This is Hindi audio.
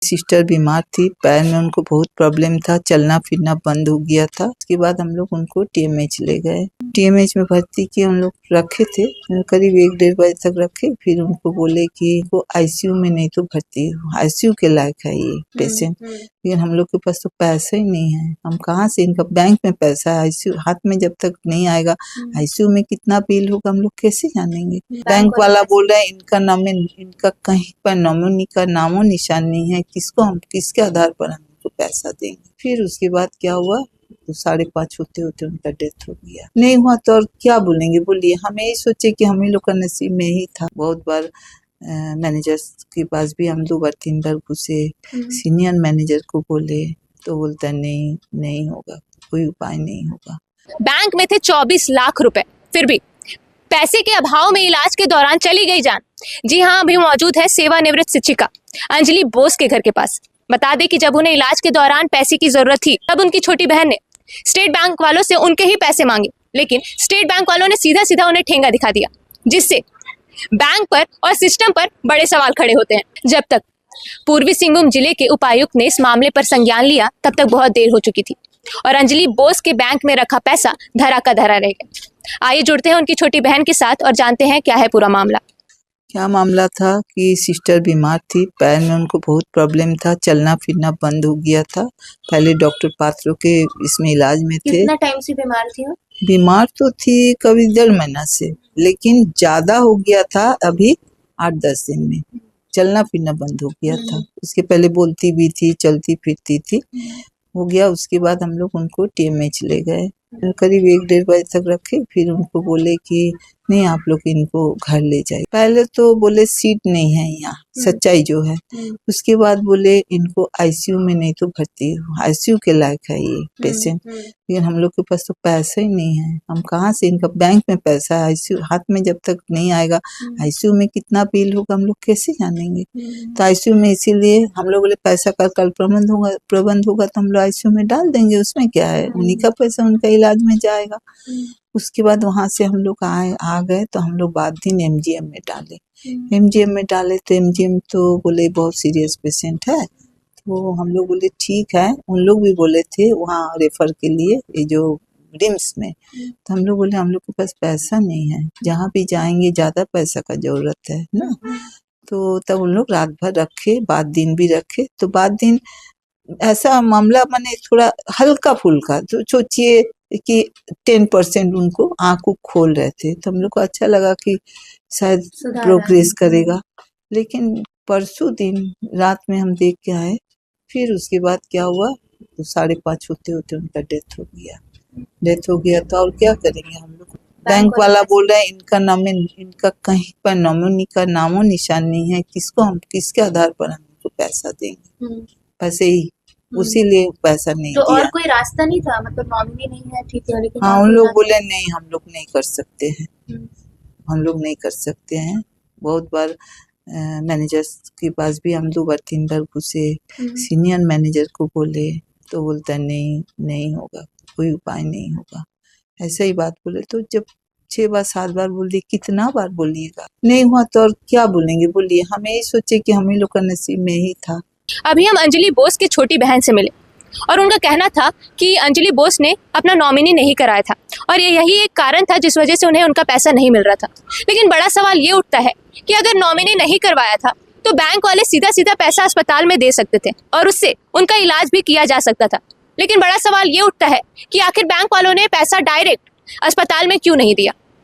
सिस्टर बीमार थी, पैर में उनको बहुत प्रॉब्लम था, चलना फिरना बंद हो गया था। उसके बाद हम लोग उनको टीएमएच ले गए। टीएमएच में भर्ती किए, हम लोग रखे थे करीब 1-1.5 बजे तक रखे। फिर उनको बोले कि वो आईसीयू में नहीं तो भर्ती हो, आईसीयू के लायक है ये पेशेंट। लेकिन हम लोग के पास तो पैसा ही नहीं है, हम कहाँ से, इनका बैंक में पैसा है, आईसीयू हाथ में जब तक नहीं आएगा, आईसीयू में कितना बिल होगा हम लोग कैसे जानेंगे। बैंक वाला बोल रहा है इनका कहीं पर नॉमिनी का नामो निशान नहीं है, किसको हम किसके आधार पर हम उनको पैसा देंगे। फिर उसके बाद क्या हुआ, तो 5:30 होते होते उनका डेथ हो गया। नहीं हुआ तो और क्या बोलेंगे, बोलिए। हम यही सोचे कि हम ही लोग का नसीब में ही था। बहुत बार मैनेजर्स के पास भी हम 2 बार 3 बार घुसे, सीनियर मैनेजर को बोले तो बोलता नहीं होगा, कोई उपाय नहीं होगा। बैंक में थे 24 लाख रुपए, फिर भी पैसे के अभाव में इलाज के दौरान चली गई जान। जी हाँ, अभी मौजूद है सेवानिवृत्त शिक्षिका अंजलि बोस के घर के पास। बता दें कि जब उन्हें इलाज के दौरान पैसे की जरूरत थी, तब उनकी छोटी बहन ने स्टेट बैंक वालों से उनके ही पैसे मांगे, लेकिन स्टेट बैंक वालों ने सीधा सीधा उन्हें ठेंगा दिखा दिया, जिससे बैंक पर और सिस्टम पर बड़े सवाल खड़े होते हैं। जब तक पूर्वी सिंहभूम जिले के उपायुक्त ने इस मामले पर संज्ञान लिया, तब तक बहुत देर हो चुकी थी और अंजलि बोस के बैंक में रखा पैसा धरा का धरा रह गया। आइए जुड़ते हैं उनकी छोटी बहन के साथ और जानते हैं क्या है पूरा मामला। क्या मामला था कि सिस्टर बीमार थी, पैर में उनको बहुत प्रॉब्लम था, चलना फिरना बंद हो गया था। पहले डॉक्टर पात्रों के इसमें इलाज में थे। कितना टाइम से बीमार थी वो? बीमार तो थी कभी 1.5 महीना से, लेकिन ज्यादा हो गया था अभी 8-10 दिन में। चलना फिरना बंद हो गया था। उसके पहले बोलती भी थी, चलती फिरती थी, हो गया। उसके बाद हम लोग उनको टीएमएच ले गए, करीब 1-1.5 बजे तक रखे। फिर उनको बोले कि नहीं, आप लोग इनको घर ले जाइए। पहले तो बोले सीट नहीं है यहाँ, सच्चाई जो है। उसके बाद बोले इनको आईसीयू में नहीं तो भर्ती हो, आईसीयू के लायक है ये पेशेंट। लेकिन हम लोग के पास तो पैसा ही नहीं है, हम कहाँ से, इनका बैंक में पैसा है, आईसीयू हाथ में जब तक नहीं आएगा, आईसीयू में कितना बिल होगा हम लोग कैसे जानेंगे। तो आईसीयू में इसीलिए हम लोग बोले पैसा का कल प्रबंध होगा तो हम लोग आईसीयू में डाल देंगे, उसमें क्या है, उन्हीं का पैसा उनका इलाज में जाएगा। उसके बाद वहां से हम लोग आ गए तो हम लोग बाद दिन एमजीएम में डाले। एमजीएम में डाले तो एमजीएम तो बोले बहुत सीरियस पेशेंट है, तो हम लोग बोले ठीक है। उन लोग भी बोले थे वहाँ रेफर के लिए, ये जो रिम्स में। तो हम लोग बोले हम लोग के पास पैसा नहीं है, जहाँ भी जाएंगे ज्यादा पैसा का जरूरत है ना। तो तब उन लोग रात भर रखे, बाद दिन भी रखे। तो बाद दिन ऐसा मामला माने थोड़ा हल्का फुल्का, तो सोचिए कि 10% उनको आंखों खोल रहे थे। तो हम लोग को अच्छा लगा कि शायद प्रोग्रेस करेगा। लेकिन परसों दिन रात में हम देख के आए। फिर उसके बाद क्या हुआ, तो 5:30 होते होते उनका डेथ हो गया। तो और क्या करेंगे हम लोग। बैंक वाला बोल रहा है इनका कहीं पर नॉमिनी का नामो निशान नहीं है, किसको हम किसके आधार पर हम उनको पैसा देंगे। पैसे ही उसी लिए पैसा नहीं तो दिया। और कोई रास्ता नहीं था, मतलब नॉमिनी नहीं है, ठीक है, लेकिन हाँ, उन लोग बोले नहीं, हम लोग नहीं कर सकते हैं, हम लोग नहीं कर सकते हैं। बहुत बार मैनेजर्स के पास भी हम 2 बार 3 बार घुसे, सीनियर मैनेजर को बोले तो बोलता नहीं होगा, कोई उपाय नहीं होगा, ऐसा ही बात बोले। तो जब 6 बार 7 बार बोल दिए, कितना बार बोलिएगा। नहीं हुआ तो और क्या बोलेंगे, बोलिए। हम यही सोचे कि हम ही लोग का नसीब में ही था। अभी हम अंजलि बोस की छोटी बहन से मिले और उनका कहना था कि अंजलि बोस ने अपना नॉमिनी नहीं कराया था और यही एक कारण था जिस वजह से उन्हें उनका पैसा नहीं मिल रहा था। लेकिन बड़ा सवाल ये उठता है कि अगर नॉमिनी नहीं करवाया था तो बैंक वाले सीधा सीधा पैसा अस्पताल में दे सकते थे और उससे उनका इलाज भी किया जा सकता था। लेकिन बड़ा सवाल ये उठता है कि आखिर बैंक वालों ने पैसा डायरेक्ट अस्पताल में क्यों नहीं दिया।